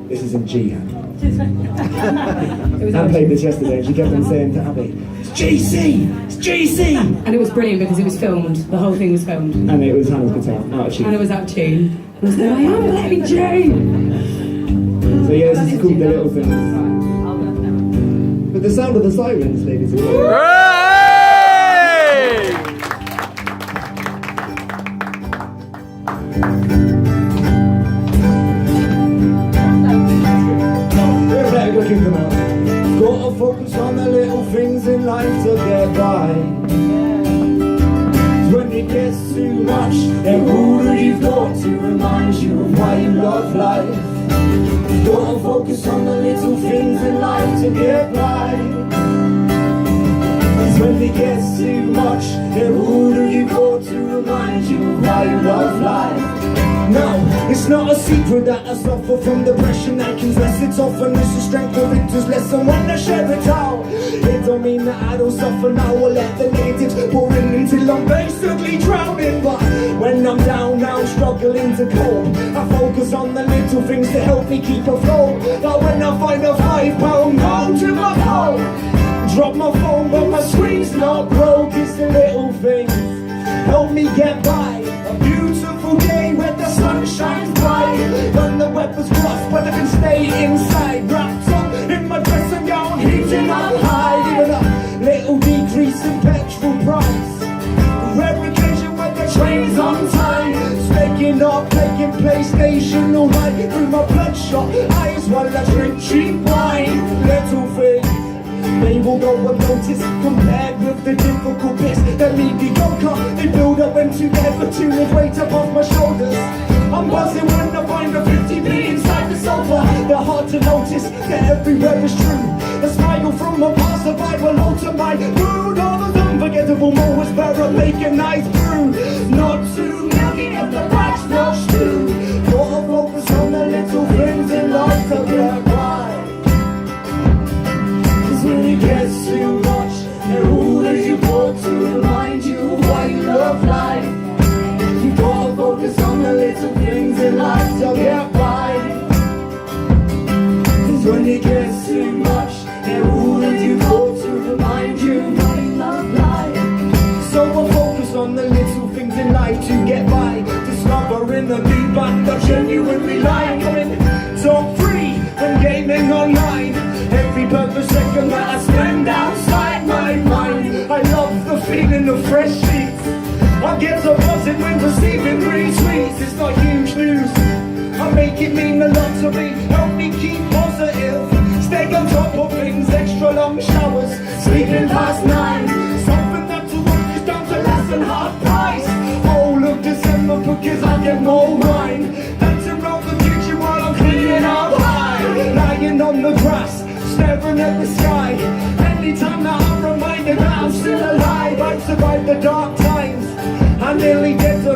This is in G. It was Anne played this yesterday and she kept on saying to Abby, it's GC! It's GC! And it was brilliant because it was filmed. The whole thing was filmed. And it was Hannah's guitar, out of tune. Hannah was out of tune. I was like, I am playing tune! So yeah, this is called The Little Things. But the sound of the sirens, ladies and gentlemen. Gotta focus on the little things in life to get by. When it gets too much, then all that you've got to remind you of why you love life. Gotta focus on the little things in life to get by. When it gets too much, then all that you've got to remind you of why you love life. No, it's not a secret that I suffer from depression. I can less, it's often it's the strength of it is less. I wanna share it all. It don't mean that I don't suffer now. I'll let the negatives pour in until I'm basically drowning. But when I'm down now, struggling to cope, I focus on the little things to help me keep afloat. Like when I find a £5 note in my phone, drop my phone but my screen's not broke. It's the little things help me get by. A beautiful day when the sun shines bright, when the weather's rough but I can stay inside, wrapped up in my dressing gown, heating up high. Even a little decrease in petrol price, the rare occasion when the train's on time, staying up, playing PlayStation all night through my bloodshot eyes while I drink cheap wine. Little things, they will go unnoticed compared with the difficult bits that leave me mediocre. They build up and together to live weight up off my shoulders. I'm buzzing when I find a 50p inside the sofa. They're hard to notice, they're everywhere is true. A smile from my past survival alter my mood. All those unforgettable moments where I make a nice brew. Not too many of the bags washed through. Gotta focus on the little things in life to get by. When it gets too much, they're all that you got to remind you of why you love life. You gotta focus on the little things in life to get by. Cause when it gets too much, they're all that you got to remind you of why you love life. So I focus on the little things in life to get by. Discovering a new band I genuinely like. I'm in top 3 when gaming online. Every perfect second that I spend outside my mind, I love the feeling of fresh sheets. I get so buzzing when receiving retweets. It's not huge news, I make it mean a lot to me. Help me keep positive, stay on top of things. Extra long showers, sleeping past 9. Something that to work is down to less than half price. Whole of December because I get more wine. Dancing around the kitchen while I'm cleaning up high. Lying on the grass, staring at the sky. Anytime that I'm reminded that I'm still alive, I've survived the dark times. I'm nearly dead to